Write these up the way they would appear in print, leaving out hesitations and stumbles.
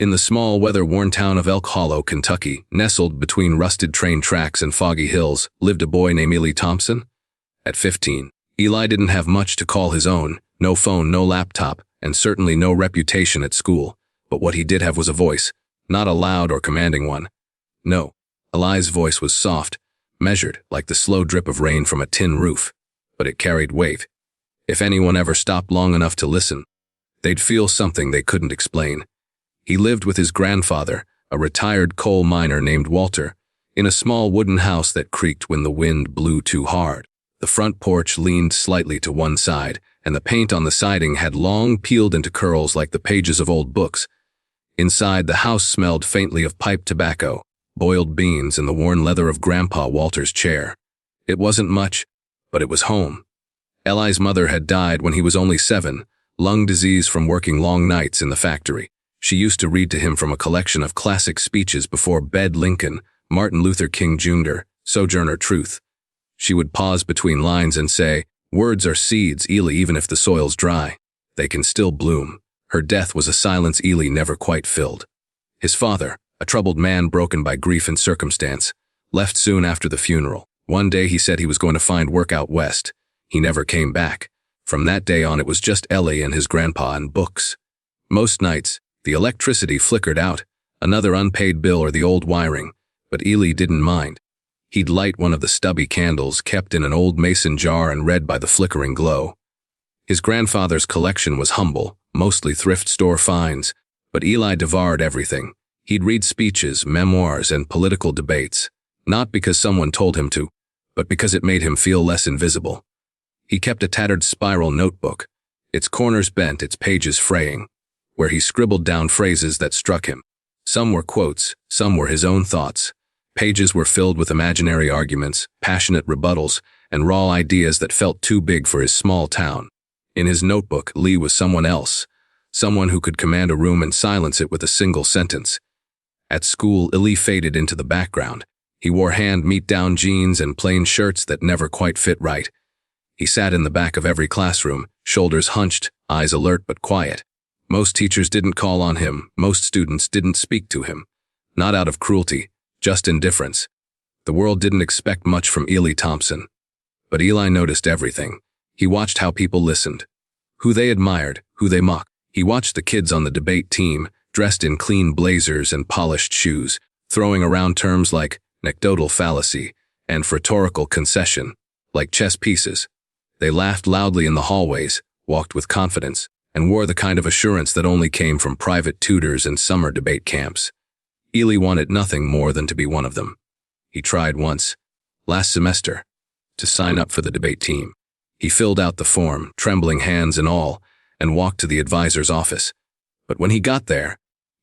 In the small, weather-worn town of Elk Hollow, Kentucky, nestled between rusted train tracks and foggy hills, lived a boy named Eli Thompson. At 15, Eli didn't have much to call his own, no phone, no laptop, and certainly no reputation at school. But what he did have was a voice, not a loud or commanding one. No, Eli's voice was soft, measured, like the slow drip of rain from a tin roof. But it carried weight. If anyone ever stopped long enough to listen, they'd feel something they couldn't explain. He lived with his grandfather, a retired coal miner named Walter, in a small wooden house that creaked when the wind blew too hard. The front porch leaned slightly to one side, and the paint on the siding had long peeled into curls like the pages of old books. Inside, the house smelled faintly of pipe tobacco, boiled beans, and the worn leather of Grandpa Walter's chair. It wasn't much, but it was home. Eli's mother had died when he was only 7, lung disease from working long nights in the factory. She used to read to him from a collection of classic speeches before bed: Lincoln, Martin Luther King Jr., Sojourner Truth. She would pause between lines and say, "Words are seeds, Eli, even if the soil's dry. They can still bloom." Her death was a silence Eli never quite filled. His father, a troubled man broken by grief and circumstance, left soon after the funeral. One day he said he was going to find work out west. He never came back. From that day on, it was just Eli and his grandpa and books. Most nights, the electricity flickered out, another unpaid bill or the old wiring, but Eli didn't mind. He'd light one of the stubby candles kept in an old mason jar and read by the flickering glow. His grandfather's collection was humble, mostly thrift store finds, but Eli devoured everything. He'd read speeches, memoirs, and political debates, not because someone told him to, but because it made him feel less invisible. He kept a tattered spiral notebook, its corners bent, its pages fraying, where he scribbled down phrases that struck him. Some were quotes, some were his own thoughts. Pages were filled with imaginary arguments, passionate rebuttals, and raw ideas that felt too big for his small town. In his notebook, Lee was someone else, someone who could command a room and silence it with a single sentence. At school, Eli faded into the background. He wore hand-me-down jeans and plain shirts that never quite fit right. He sat in the back of every classroom, shoulders hunched, eyes alert but quiet. Most teachers didn't call on him, most students didn't speak to him. Not out of cruelty, just indifference. The world didn't expect much from Eli Thompson. But Eli noticed everything. He watched how people listened, who they admired, who they mocked. He watched the kids on the debate team, dressed in clean blazers and polished shoes, throwing around terms like anecdotal fallacy and rhetorical concession, like chess pieces. They laughed loudly in the hallways, walked with confidence, and wore the kind of assurance that only came from private tutors and summer debate camps. Eli wanted nothing more than to be one of them. He tried once, last semester, to sign up for the debate team. He filled out the form, trembling hands and all, and walked to the advisor's office. But when he got there,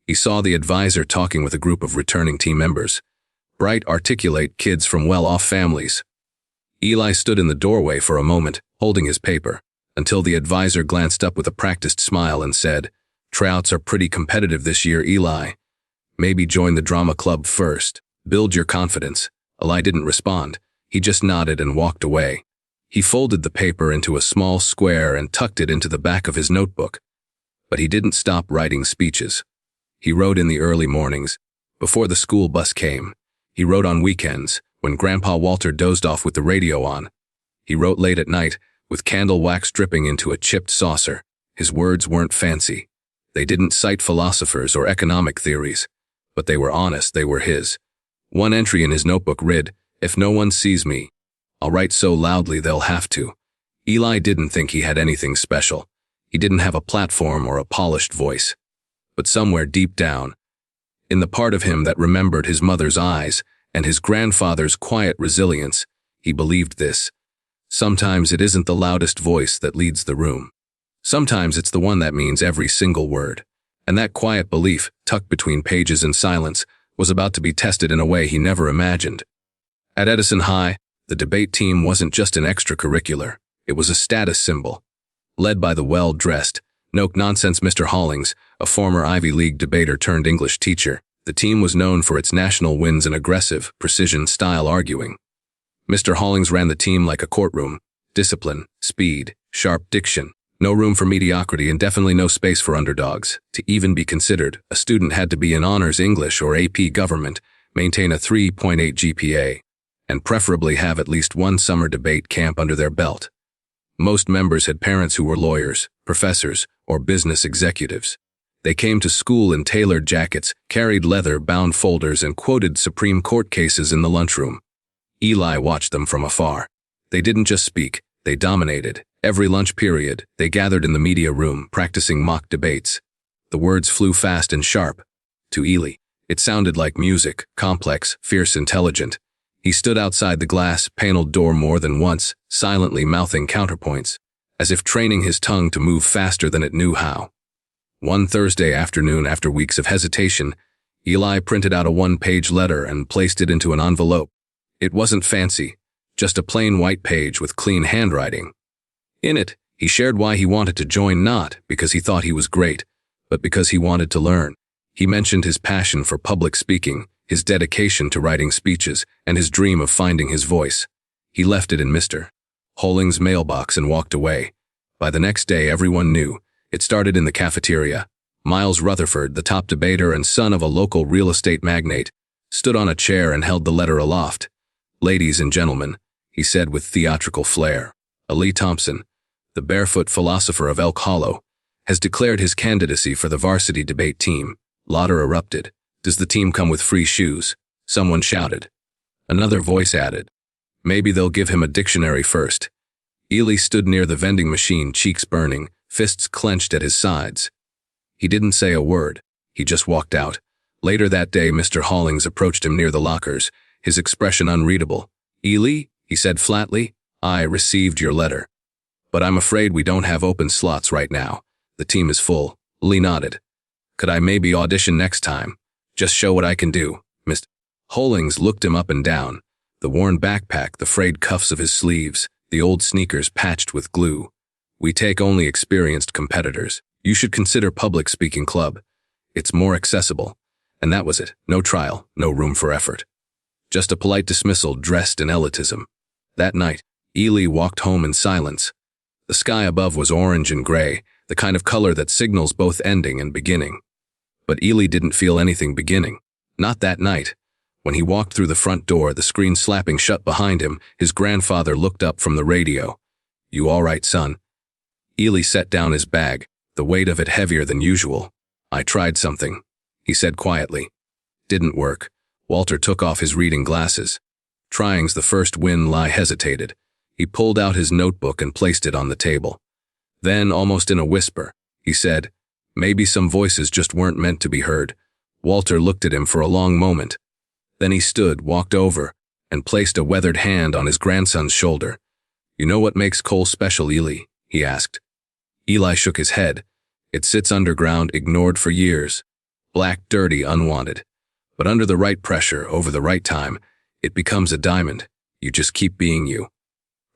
he saw the advisor talking with a group of returning team members, bright, articulate kids from well-off families. Eli stood in the doorway for a moment, holding his paper, until the advisor glanced up with a practiced smile and said, "Tryouts are pretty competitive this year, Eli. Maybe join the drama club first. Build your confidence." Eli didn't respond. He just nodded and walked away. He folded the paper into a small square and tucked it into the back of his notebook. But he didn't stop writing speeches. He wrote in the early mornings, before the school bus came. He wrote on weekends, when Grandpa Walter dozed off with the radio on. He wrote late at night, with candle wax dripping into a chipped saucer. His words weren't fancy. They didn't cite philosophers or economic theories, but they were honest, they were his. One entry in his notebook read, "If no one sees me, I'll write so loudly they'll have to." Eli didn't think he had anything special. He didn't have a platform or a polished voice. But somewhere deep down, in the part of him that remembered his mother's eyes and his grandfather's quiet resilience, he believed this. Sometimes it isn't the loudest voice that leads the room. Sometimes it's the one that means every single word. And that quiet belief, tucked between pages and silence, was about to be tested in a way he never imagined. At Edison High, the debate team wasn't just an extracurricular. It was a status symbol. Led by the well-dressed, no-nonsense Mr. Hollings, a former Ivy League debater turned English teacher, the team was known for its national wins in aggressive, precision-style arguing. Mr. Hollings ran the team like a courtroom: discipline, speed, sharp diction, No room for mediocrity and definitely no space for underdogs. To even be considered, a student had to be in honors English or AP government, maintain a 3.8 GPA, and preferably have at least one summer debate camp under their belt. Most members had parents who were lawyers, professors, or business executives. They came to school in tailored jackets, carried leather-bound folders, and quoted Supreme Court cases in the lunchroom. Eli watched them from afar. They didn't just speak, they dominated. Every lunch period, they gathered in the media room, practicing mock debates. The words flew fast and sharp. To Eli, it sounded like music, complex, fierce, intelligent. He stood outside the glass-paneled door more than once, silently mouthing counterpoints, as if training his tongue to move faster than it knew how. One Thursday afternoon, after weeks of hesitation, Eli printed out a one-page letter and placed it into an envelope. It wasn't fancy, just a plain white page with clean handwriting. In it, he shared why he wanted to join, not because he thought he was great, but because he wanted to learn. He mentioned his passion for public speaking, his dedication to writing speeches, and his dream of finding his voice. He left it in Mr. Holling's mailbox and walked away. By the next day, everyone knew. It started in the cafeteria. Miles Rutherford, the top debater and son of a local real estate magnate, stood on a chair and held the letter aloft. "Ladies and gentlemen," he said with theatrical flair, "Lee Thompson, the barefoot philosopher of Elk Hollow, has declared his candidacy for the varsity debate team." Laughter erupted. "Does the team come with free shoes?" Someone shouted. Another voice added, "Maybe they'll give him a dictionary first." Eli stood near the vending machine, cheeks burning, fists clenched at his sides. He didn't say a word. He just walked out. Later that day, Mr. Hollings approached him near the lockers, his expression unreadable. "Eli," he said flatly, "I received your letter. But I'm afraid we don't have open slots right now. The team is full." Lee nodded. "Could I maybe audition next time? Just show what I can do." Mr. Hollings looked him up and down. The worn backpack, the frayed cuffs of his sleeves, the old sneakers patched with glue. "We take only experienced competitors. You should consider public speaking club. It's more accessible." And that was it. No trial, no room for effort. Just a polite dismissal dressed in elitism. That night, Eli walked home in silence. The sky above was orange and gray, the kind of color that signals both ending and beginning. But Eli didn't feel anything beginning. Not that night. When he walked through the front door, the screen slapping shut behind him, his grandfather looked up from the radio. "You all right, son?" Eli set down his bag, the weight of it heavier than usual. "I tried something," he said quietly. "Didn't work." Walter took off his reading glasses. "Trying's the first win." Eli hesitated. He pulled out his notebook and placed it on the table. Then, almost in a whisper, he said, "Maybe some voices just weren't meant to be heard." Walter looked at him for a long moment. Then he stood, walked over, and placed a weathered hand on his grandson's shoulder. "You know what makes coal special, Eli?" he asked. Eli shook his head. "It sits underground, ignored for years. Black, dirty, unwanted. But under the right pressure, over the right time, it becomes a diamond. You just keep being you.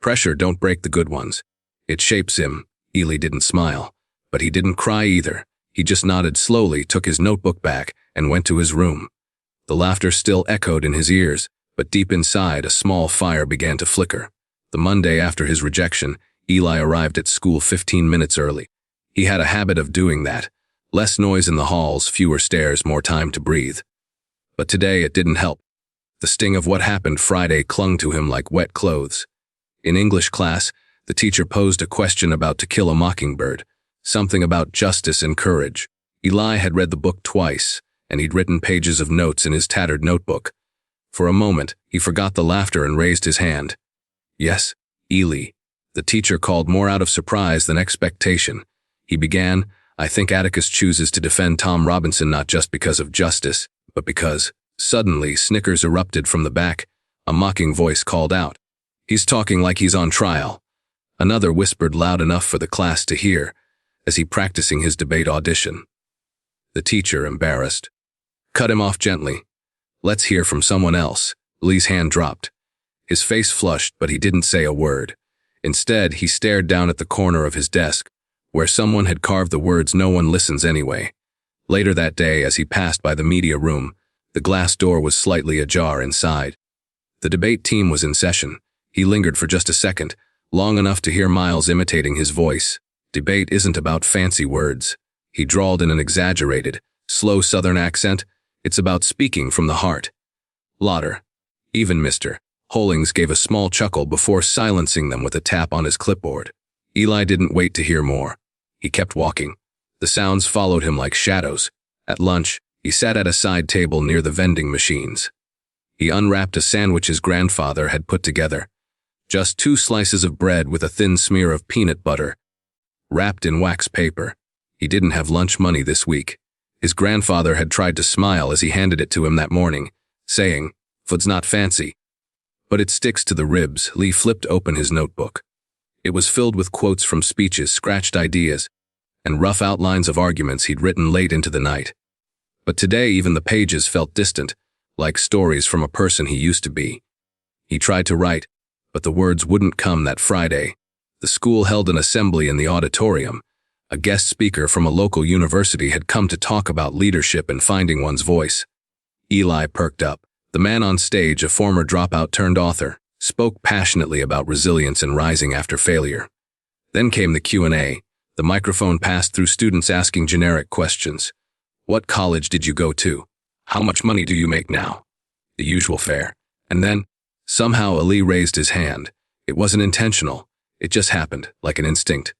Pressure don't break the good ones. It shapes him." Eli didn't smile, but he didn't cry either. He just nodded slowly, took his notebook back, and went to his room. The laughter still echoed in his ears, but deep inside, a small fire began to flicker. The Monday after his rejection, Eli arrived at school 15 minutes early. He had a habit of doing that. Less noise in the halls, fewer stairs, more time to breathe. But today it didn't help. The sting of what happened Friday clung to him like wet clothes. In English class, the teacher posed a question about To Kill a Mockingbird, something about justice and courage. Eli had read the book twice, and he'd written pages of notes in his tattered notebook. For a moment, he forgot the laughter and raised his hand. "Yes, Eli," the teacher called more out of surprise than expectation. He began, "I think Atticus chooses to defend Tom Robinson not just because of justice, but because..." Suddenly, snickers erupted from the back. A mocking voice called out, "He's talking like he's on trial." Another whispered loud enough for the class to hear, as he practicing his debate audition. The teacher, embarrassed, cut him off gently. "Let's hear from someone else." Lee's hand dropped. His face flushed, but he didn't say a word. Instead, he stared down at the corner of his desk, where someone had carved the words, "No one listens anyway." Later that day, as he passed by the media room, the glass door was slightly ajar inside. The debate team was in session. He lingered for just a second, long enough to hear Miles imitating his voice. Debate isn't about fancy words, he drawled in an exaggerated, slow Southern accent. It's about speaking from the heart. Lauder. Even Mr. Hollings gave a small chuckle before silencing them with a tap on his clipboard. Eli didn't wait to hear more. He kept walking. The sounds followed him like shadows. At lunch, he sat at a side table near the vending machines. He unwrapped a sandwich his grandfather had put together. Just 2 slices of bread with a thin smear of peanut butter, wrapped in wax paper. He didn't have lunch money this week. His grandfather had tried to smile as he handed it to him that morning, saying, "Food's not fancy." But it sticks to the ribs. Lee flipped open his notebook. It was filled with quotes from speeches, scratched ideas, and rough outlines of arguments he'd written late into the night. But today even the pages felt distant, like stories from a person he used to be. He tried to write, but the words wouldn't come that Friday. The school held an assembly in the auditorium. A guest speaker from a local university had come to talk about leadership and finding one's voice. Eli perked up. The man on stage, a former dropout-turned author, spoke passionately about resilience and rising after failure. Then came the Q&A. The microphone passed through students asking generic questions. What college did you go to? How much money do you make now? The usual fare. And then, somehow Ali raised his hand. It wasn't intentional. It just happened, like an instinct.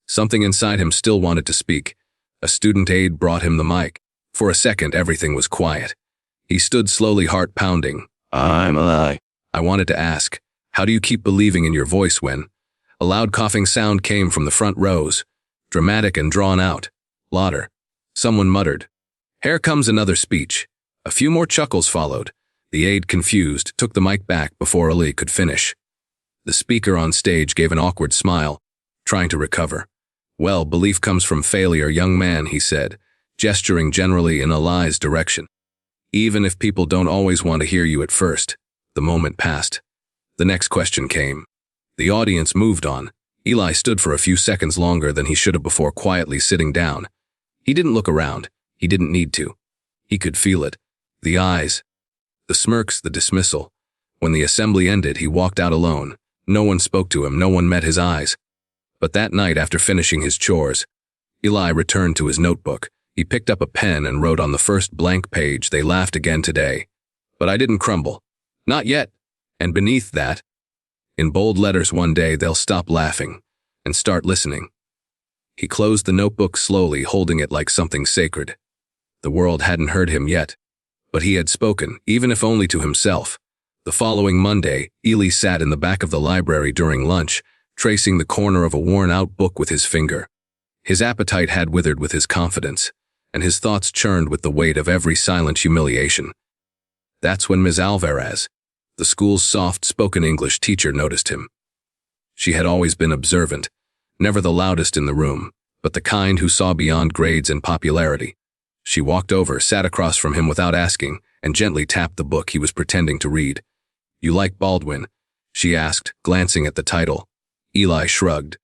Something inside him still wanted to speak. A student aide brought him the mic. For a second, everything was quiet. He stood slowly, heart pounding. "I'm Ali." I wanted to ask, how do you keep believing in your voice when? A loud coughing sound came from the front rows, dramatic and drawn out. Lauder. Someone muttered. Here comes another speech. A few more chuckles followed. The aide, confused, took the mic back before Ali could finish. The speaker on stage gave an awkward smile, trying to recover. Well, belief comes from failure, young man, he said, gesturing generally in Ali's direction. Even if people don't always want to hear you at first. The moment passed. The next question came. The audience moved on. Eli stood for a few seconds longer than he should have before quietly sitting down. He didn't look around. He didn't need to. He could feel it. The eyes. The smirks, the dismissal. When the assembly ended, he walked out alone. No one spoke to him, no one met his eyes. But that night, after finishing his chores, Eli returned to his notebook. He picked up a pen and wrote on the first blank page, "They laughed again today. But I didn't crumble. Not yet." And beneath that, in bold letters, "One day they'll stop laughing and start listening." He closed the notebook slowly, holding it like something sacred. The world hadn't heard him yet, but he had spoken, even if only to himself. The following Monday, Eli sat in the back of the library during lunch, tracing the corner of a worn-out book with his finger. His appetite had withered with his confidence, and his thoughts churned with the weight of every silent humiliation. That's when Ms. Alvarez, the school's soft-spoken English teacher, noticed him. She had always been observant, never the loudest in the room, but the kind who saw beyond grades and popularity. She walked over, sat across from him without asking, and gently tapped the book he was pretending to read. "You like Baldwin?" she asked, glancing at the title. Eli shrugged.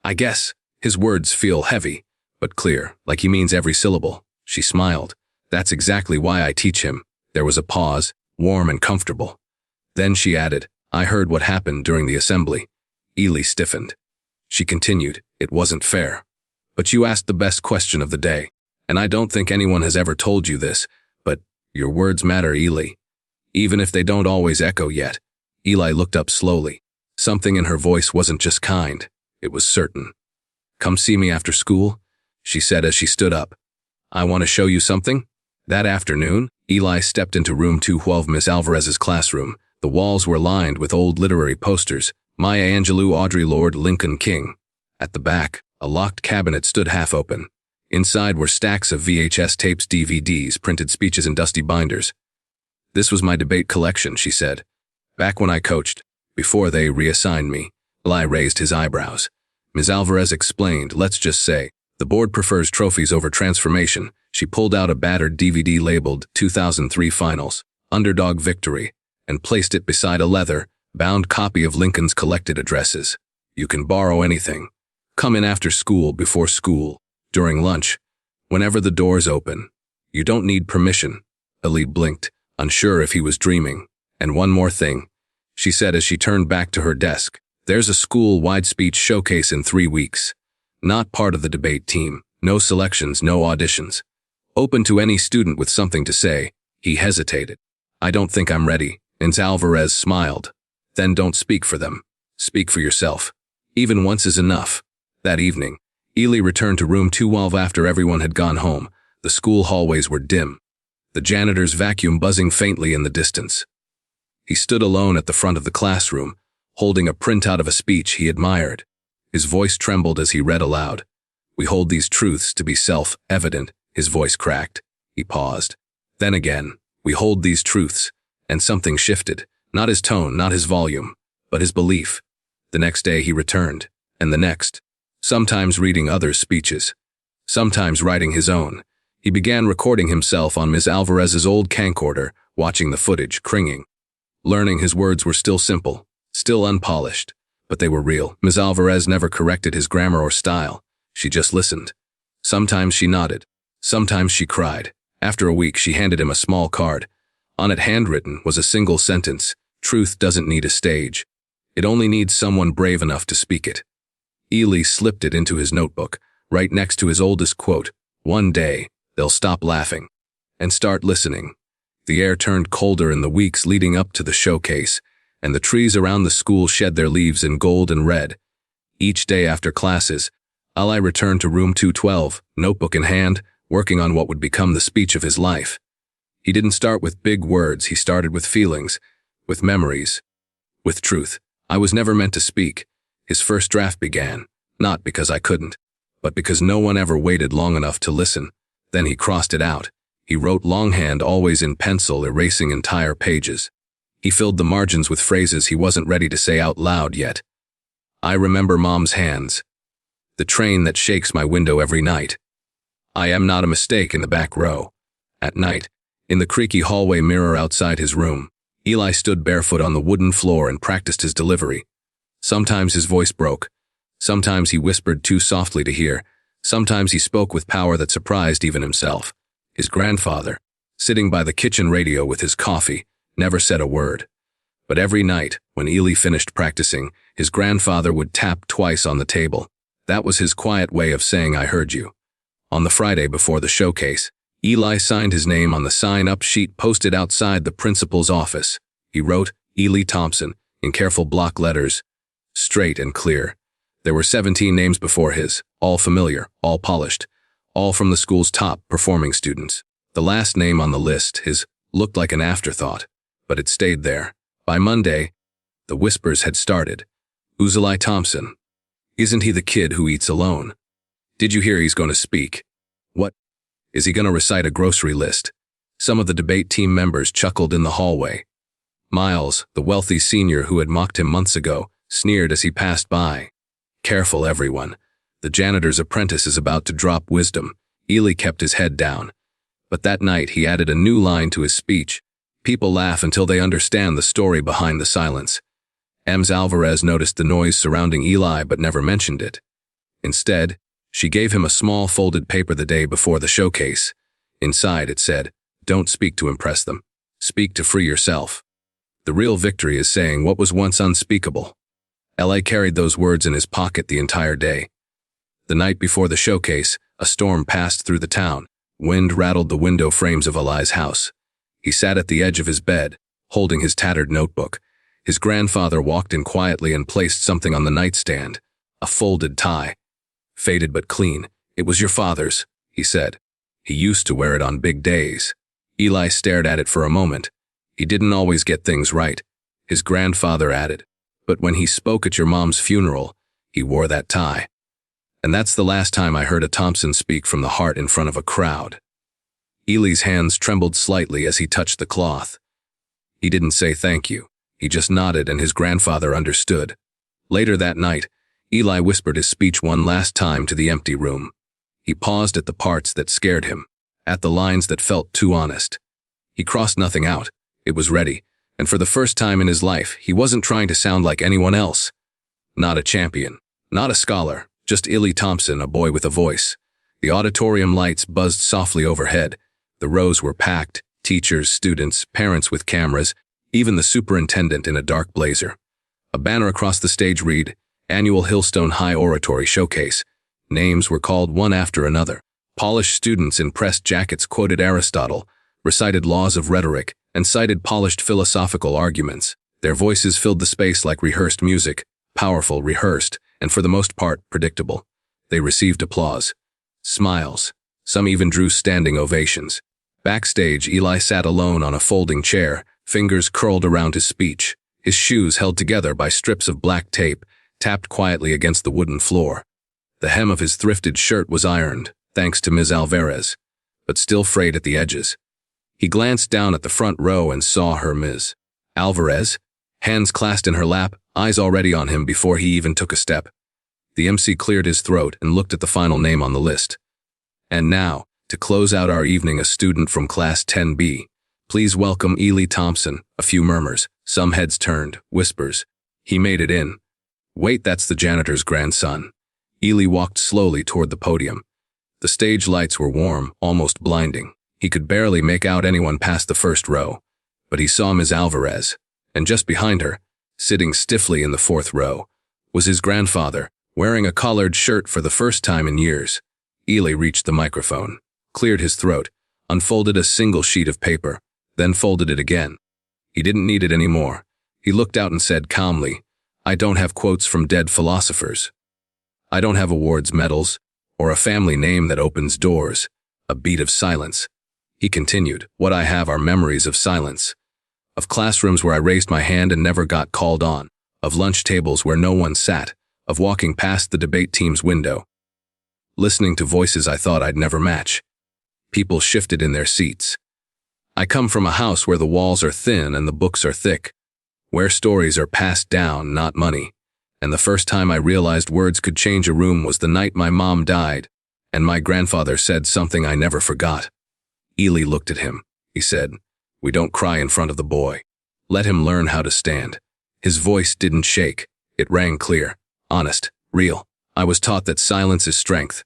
"I guess." His words feel heavy, but clear, like he means every syllable. She smiled. "That's exactly why I teach him." There was a pause, warm and comfortable. Then she added, "I heard what happened during the assembly." Eli stiffened. She continued, "It wasn't fair. But you asked the best question of the day. And I don't think anyone has ever told you this, but your words matter, Eli. Even if they don't always echo yet." Eli looked up slowly. Something in her voice wasn't just kind, it was certain. "Come see me after school," she said as she stood up. "I want to show you something." That afternoon, Eli stepped into room 212, Miss Alvarez's classroom. The walls were lined with old literary posters, Maya Angelou, Audre Lorde, Lincoln King. At the back, a locked cabinet stood half open. Inside were stacks of VHS tapes, DVDs, printed speeches, and dusty binders. "This was my debate collection," she said. "Back when I coached, before they reassigned me." Eli raised his eyebrows. Ms. Alvarez explained, "Let's just say, the board prefers trophies over transformation." She pulled out a battered DVD labeled 2003 Finals, Underdog Victory, and placed it beside a leather-bound copy of Lincoln's collected addresses. "You can borrow anything. Come in after school, before school, during lunch, whenever the doors open. You don't need permission." Ali blinked, unsure if he was dreaming. "And one more thing," she said as she turned back to her desk. "There's a school-wide speech showcase in 3 weeks. Not part of the debate team, no selections, no auditions. Open to any student with something to say. He hesitated. I don't think I'm ready. Ms. Alvarez smiled. Then don't speak for them. Speak for yourself. Even once is enough. That evening, Ely returned to room 212 after everyone had gone home. The school hallways were dim, the janitor's vacuum buzzing faintly in the distance. He stood alone at the front of the classroom, holding a printout of a speech he admired. His voice trembled as he read aloud. We hold these truths to be self-evident. His voice cracked. He paused. Then again, we hold these truths, and something shifted. Not his tone, not his volume, but his belief. The next day he returned, and the next, sometimes reading others' speeches, sometimes writing his own. He began recording himself on Ms. Alvarez's old camcorder, watching the footage, cringing. Learning his words were still simple, still unpolished, but they were real. Ms. Alvarez never corrected his grammar or style. She just listened. Sometimes she nodded. Sometimes she cried. After a week, she handed him a small card. On it, handwritten, was a single sentence. Truth doesn't need a stage. It only needs someone brave enough to speak it. Ely slipped it into his notebook, right next to his oldest quote. One day, they'll stop laughing and start listening. The air turned colder in the weeks leading up to the showcase, and the trees around the school shed their leaves in gold and red. Each day after classes, Ely returned to room 212, notebook in hand, working on what would become the speech of his life. He didn't start with big words, he started with feelings, with memories, with truth. I was never meant to speak. His first draft began, not because I couldn't, but because no one ever waited long enough to listen. Then he crossed it out. He wrote longhand, always in pencil, erasing entire pages. He filled the margins with phrases he wasn't ready to say out loud yet. I remember Mom's hands. The train that shakes my window every night. I am not a mistake in the back row. At night, in the creaky hallway mirror outside his room, Ely stood barefoot on the wooden floor and practiced his delivery. Sometimes his voice broke. Sometimes he whispered too softly to hear. Sometimes he spoke with power that surprised even himself. His grandfather, sitting by the kitchen radio with his coffee, never said a word. But every night, when Ely finished practicing, his grandfather would tap twice on the table. That was his quiet way of saying, I heard you. On the Friday before the showcase, Ely signed his name on the sign-up sheet posted outside the principal's office. He wrote, Ely Thompson, in careful block letters, straight and clear. There were 17 names before his, all familiar, all polished, all from the school's top performing students. The last name on the list, his, looked like an afterthought, but it stayed there. By Monday, the whispers had started. Who's Ely Thompson? Isn't he the kid who eats alone? Did you hear he's going to speak? What? Is he going to recite a grocery list? Some of the debate team members chuckled in the hallway. Miles, the wealthy senior who had mocked him months ago, sneered as he passed by. Careful, everyone. The janitor's apprentice is about to drop wisdom. Ely kept his head down. But that night he added a new line to his speech. People laugh until they understand the story behind the silence. Ms. Alvarez noticed the noise surrounding Ely but never mentioned it. Instead, she gave him a small folded paper the day before the showcase. Inside it said, don't speak to impress them. Speak to free yourself. The real victory is saying what was once unspeakable. Ely carried those words in his pocket the entire day. The night before the showcase, a storm passed through the town. Wind rattled the window frames of Ely's house. He sat at the edge of his bed, holding his tattered notebook. His grandfather walked in quietly and placed something on the nightstand, a folded tie. Faded but clean. It was your father's, he said. He used to wear it on big days. Ely stared at it for a moment. He didn't always get things right. His grandfather added, but when he spoke at your mom's funeral, he wore that tie. And that's the last time I heard a Thompson speak from the heart in front of a crowd. Ely's hands trembled slightly as he touched the cloth. He didn't say thank you. He just nodded and his grandfather understood. Later that night, Ely whispered his speech one last time to the empty room. He paused at the parts that scared him, at the lines that felt too honest. He crossed nothing out. It was ready, and for the first time in his life, he wasn't trying to sound like anyone else. Not a champion, not a scholar, just Ely Thompson, a boy with a voice. The auditorium lights buzzed softly overhead. The rows were packed, teachers, students, parents with cameras, even the superintendent in a dark blazer. A banner across the stage read, Annual Hillstone High Oratory Showcase. Names were called one after another. Polished students in pressed jackets quoted Aristotle, recited laws of rhetoric, and cited polished philosophical arguments. Their voices filled the space like rehearsed music, powerful, rehearsed, and for the most part, predictable. They received applause, smiles. Some even drew standing ovations. Backstage, Eli sat alone on a folding chair, fingers curled around his speech. His shoes, held together by strips of black tape, tapped quietly against the wooden floor. The hem of his thrifted shirt was ironed, thanks to Ms. Alvarez, but still frayed at the edges. He glanced down at the front row and saw her, Ms. Alvarez, hands clasped in her lap, eyes already on him before he even took a step. The MC cleared his throat and looked at the final name on the list. And now, to close out our evening, a student from Class 10B. Please welcome Eli Thompson. A few murmurs, some heads turned, whispers. He made it in. Wait, that's the janitor's grandson. Eli walked slowly toward the podium. The stage lights were warm, almost blinding. He could barely make out anyone past the first row. But he saw Ms. Alvarez, and just behind her, sitting stiffly in the fourth row, was his grandfather, wearing a collared shirt for the first time in years. Eli reached the microphone, cleared his throat, unfolded a single sheet of paper, then folded it again. He didn't need it anymore. He looked out and said calmly, I don't have quotes from dead philosophers. I don't have awards, medals, or a family name that opens doors. A beat of silence. He continued, what I have are memories of silence. Of classrooms where I raised my hand and never got called on. Of lunch tables where no one sat. Of walking past the debate team's window. Listening to voices I thought I'd never match. People shifted in their seats. I come from a house where the walls are thin and the books are thick. Where stories are passed down, not money. And the first time I realized words could change a room was the night my mom died, and my grandfather said something I never forgot. Eli looked at him. He said, we don't cry in front of the boy. Let him learn how to stand. His voice didn't shake. It rang clear, honest, real. I was taught that silence is strength.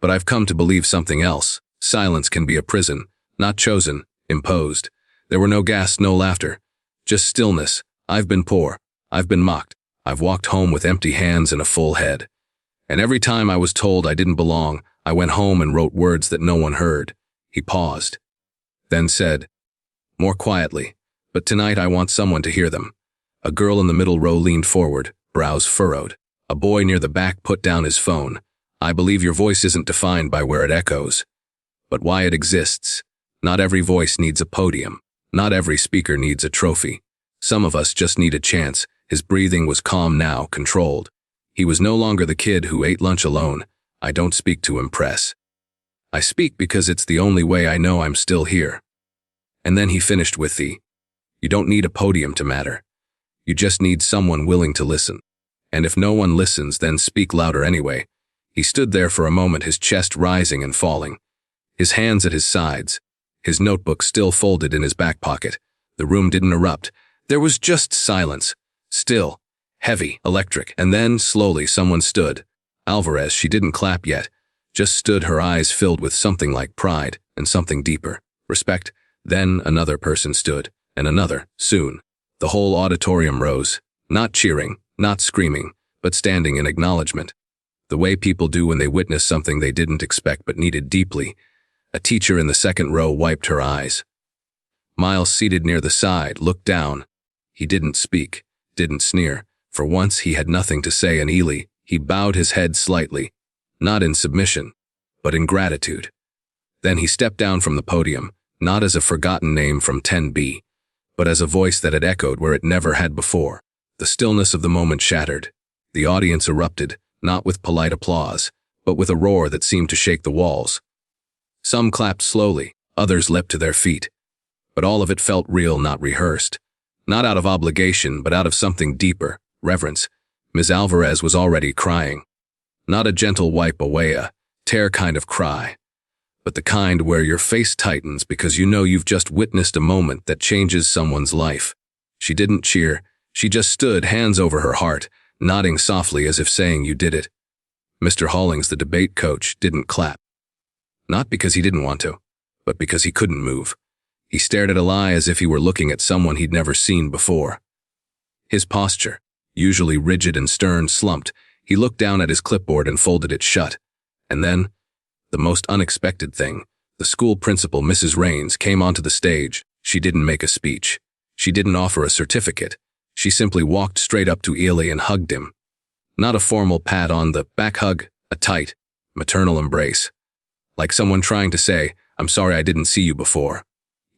But I've come to believe something else. Silence can be a prison, not chosen, imposed. There were no gasps, no laughter. Just stillness. I've been poor. I've been mocked. I've walked home with empty hands and a full head. And every time I was told I didn't belong, I went home and wrote words that no one heard. He paused, then said, more quietly, but tonight I want someone to hear them. A girl in the middle row leaned forward, brows furrowed. A boy near the back put down his phone. I believe your voice isn't defined by where it echoes, but why it exists. Not every voice needs a podium. Not every speaker needs a trophy. Some of us just need a chance. His breathing was calm now, controlled. He was no longer the kid who ate lunch alone. I don't speak to impress. I speak because it's the only way I know I'm still here. And then he finished with you don't need a podium to matter. You just need someone willing to listen. And if no one listens, then speak louder anyway. He stood there for a moment, his chest rising and falling. His hands at his sides, his notebook still folded in his back pocket. The room didn't erupt. There was just silence. Still, heavy, electric. And then, slowly, someone stood. Alvarez, she didn't clap yet. Just stood, her eyes filled with something like pride and something deeper, respect. Then another person stood, and another, soon. The whole auditorium rose, not cheering, not screaming, but standing in acknowledgement. The way people do when they witness something they didn't expect but needed deeply. A teacher in the second row wiped her eyes. Miles, seated near the side, looked down. He didn't speak, didn't sneer. For once he had nothing to say, and Eli, he bowed his head slightly. Not in submission, but in gratitude. Then he stepped down from the podium, not as a forgotten name from 10B, but as a voice that had echoed where it never had before. The stillness of the moment shattered. The audience erupted, not with polite applause, but with a roar that seemed to shake the walls. Some clapped slowly, others leapt to their feet. But all of it felt real, not rehearsed. Not out of obligation, but out of something deeper, reverence. Ms. Alvarez was already crying. Not a gentle wipe away, a tear kind of cry, but the kind where your face tightens because you know you've just witnessed a moment that changes someone's life. She didn't cheer. She just stood, hands over her heart, nodding softly as if saying, you did it. Mr. Hollings, the debate coach, didn't clap. Not because he didn't want to, but because he couldn't move. He stared at Eli as if he were looking at someone he'd never seen before. His posture, usually rigid and stern, slumped. He looked down at his clipboard and folded it shut. And then, the most unexpected thing, the school principal, Mrs. Raines, came onto the stage. She didn't make a speech. She didn't offer a certificate. She simply walked straight up to Ely and hugged him. Not a formal pat on the back hug, a tight, maternal embrace. Like someone trying to say, "I'm sorry I didn't see you before."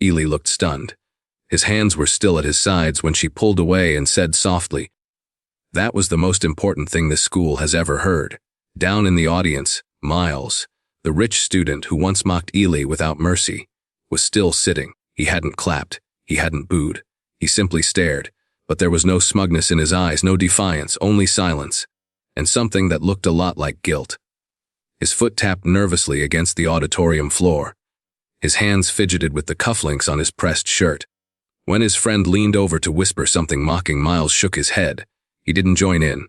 Ely looked stunned. His hands were still at his sides when she pulled away and said softly, "That was the most important thing this school has ever heard." Down in the audience, Miles, the rich student who once mocked Ely without mercy, was still sitting. He hadn't clapped. He hadn't booed. He simply stared, but there was no smugness in his eyes, no defiance, only silence, and something that looked a lot like guilt. His foot tapped nervously against the auditorium floor. His hands fidgeted with the cufflinks on his pressed shirt. When his friend leaned over to whisper something mocking, Miles shook his head. He didn't join in.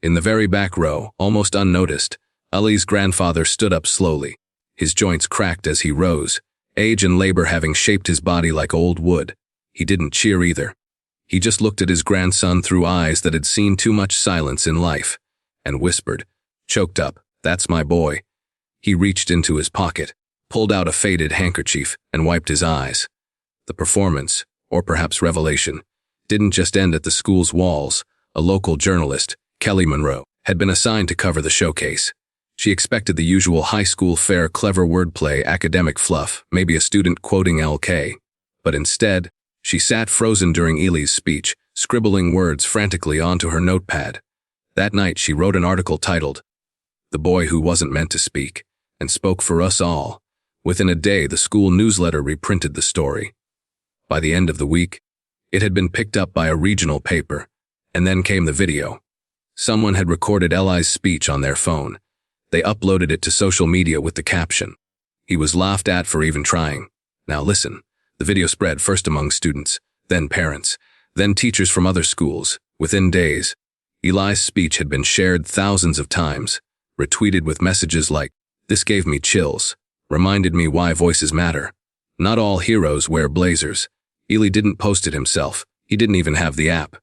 In the very back row, almost unnoticed, Ali's grandfather stood up slowly. His joints cracked as he rose, age and labor having shaped his body like old wood. He didn't cheer either. He just looked at his grandson through eyes that had seen too much silence in life, and whispered, choked up, "That's my boy." He reached into his pocket, pulled out a faded handkerchief, and wiped his eyes. The performance, or perhaps revelation, didn't just end at the school's walls. A local journalist, Kelly Monroe, had been assigned to cover the showcase. She expected the usual high school fare, clever wordplay, academic fluff, maybe a student quoting LK. But instead, she sat frozen during Ely's speech, scribbling words frantically onto her notepad. That night she wrote an article titled, "The Boy Who Wasn't Meant to Speak," and spoke for us all. Within a day, the school newsletter reprinted the story. By the end of the week, it had been picked up by a regional paper, and then came the video. Someone had recorded Eli's speech on their phone. They uploaded it to social media with the caption, "He was laughed at for even trying." Now listen, the video spread first among students, then parents, then teachers from other schools. Within days, Eli's speech had been shared thousands of times, retweeted with messages like, "This gave me chills, reminded me why voices matter. Not all heroes wear blazers." Ely didn't post it himself. He didn't even have the app.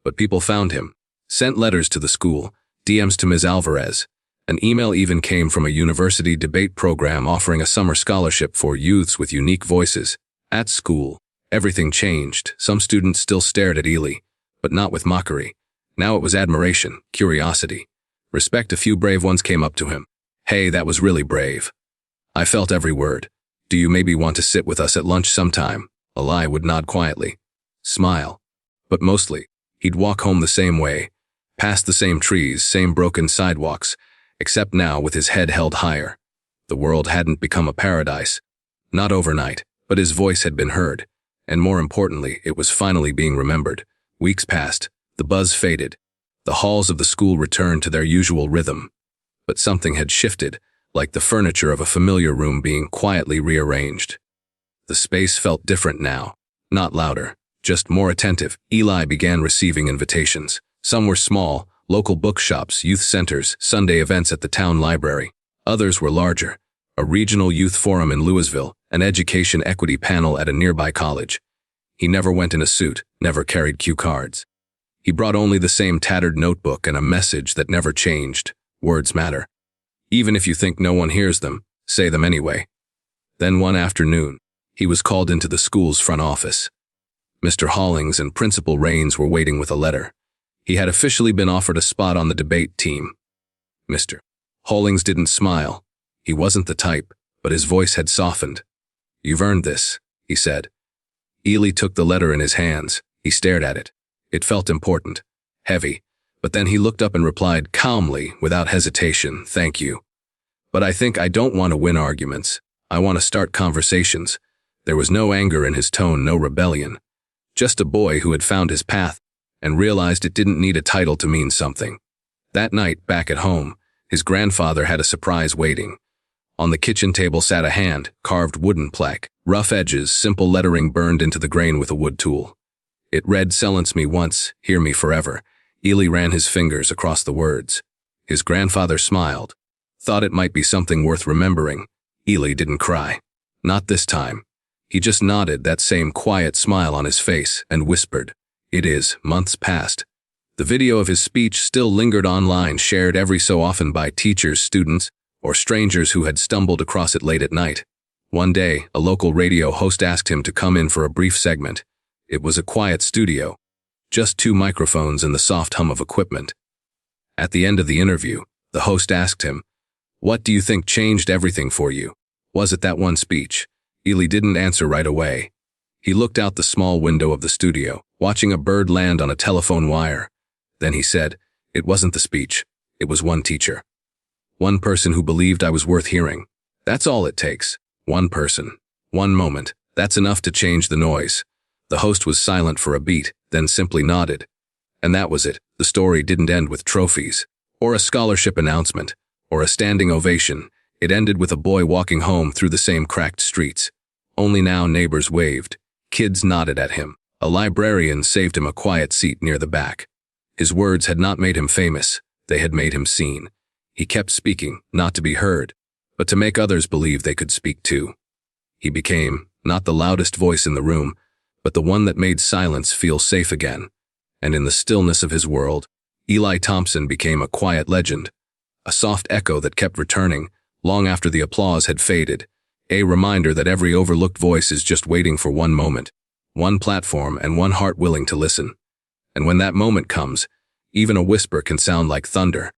But people found him, sent letters to the school, DMs to Ms. Alvarez. An email even came from a university debate program offering a summer scholarship for youths with unique voices. At school, everything changed. Some students still stared at Ely, but not with mockery. Now it was admiration, curiosity, respect. A few brave ones came up to him. "Hey, that was really brave. I felt every word. Do you maybe want to sit with us at lunch sometime?" Eli would nod quietly, smile. But mostly, he'd walk home the same way, past the same trees, same broken sidewalks, except now with his head held higher. The world hadn't become a paradise. Not overnight, but his voice had been heard, and more importantly, it was finally being remembered. Weeks passed, the buzz faded, the halls of the school returned to their usual rhythm. But something had shifted, like the furniture of a familiar room being quietly rearranged. The space felt different now, not louder, just more attentive. Eli began receiving invitations. Some were small, local bookshops, youth centers, Sunday events at the town library. Others were larger, a regional youth forum in Louisville, an education equity panel at a nearby college. He never went in a suit, never carried cue cards. He brought only the same tattered notebook and a message that never changed. Words matter. Even if you think no one hears them, say them anyway. Then one afternoon, he was called into the school's front office. Mr. Hollings and Principal Raines were waiting with a letter. He had officially been offered a spot on the debate team. Mr. Hollings didn't smile. He wasn't the type, but his voice had softened. "You've earned this," he said. Ely took the letter in his hands. He stared at it. It felt important, heavy, but then he looked up and replied calmly, without hesitation, "Thank you. But I think I don't want to win arguments. I want to start conversations." There was no anger in his tone, no rebellion. Just a boy who had found his path and realized it didn't need a title to mean something. That night, back at home, his grandfather had a surprise waiting. On the kitchen table sat a hand-carved wooden plaque, rough edges, simple lettering burned into the grain with a wood tool. It read, "Silence me once, hear me forever." Ely ran his fingers across the words. His grandfather smiled, thought it might be something worth remembering. Ely didn't cry. Not this time. He just nodded, that same quiet smile on his face, and whispered, "It is." Months passed. The video of his speech still lingered online, shared every so often by teachers, students, or strangers who had stumbled across it late at night. One day, a local radio host asked him to come in for a brief segment. It was a quiet studio, just 2 microphones and the soft hum of equipment. At the end of the interview, the host asked him, "What do you think changed everything for you? Was it that one speech?" Ely didn't answer right away. He looked out the small window of the studio, watching a bird land on a telephone wire. Then he said, "It wasn't the speech. It was one teacher. One person who believed I was worth hearing. That's all it takes. One person. One moment. That's enough to change the noise." The host was silent for a beat, then simply nodded. And that was it. The story didn't end with trophies, or a scholarship announcement, or a standing ovation. It ended with a boy walking home through the same cracked streets. Only now neighbors waved. Kids nodded at him. A librarian saved him a quiet seat near the back. His words had not made him famous. They had made him seen. He kept speaking, not to be heard, but to make others believe they could speak too. He became, not the loudest voice in the room, but the one that made silence feel safe again. And in the stillness of his world, Ely Thompson became a quiet legend, a soft echo that kept returning, long after the applause had faded, a reminder that every overlooked voice is just waiting for one moment, one platform, and one heart willing to listen. And when that moment comes, even a whisper can sound like thunder.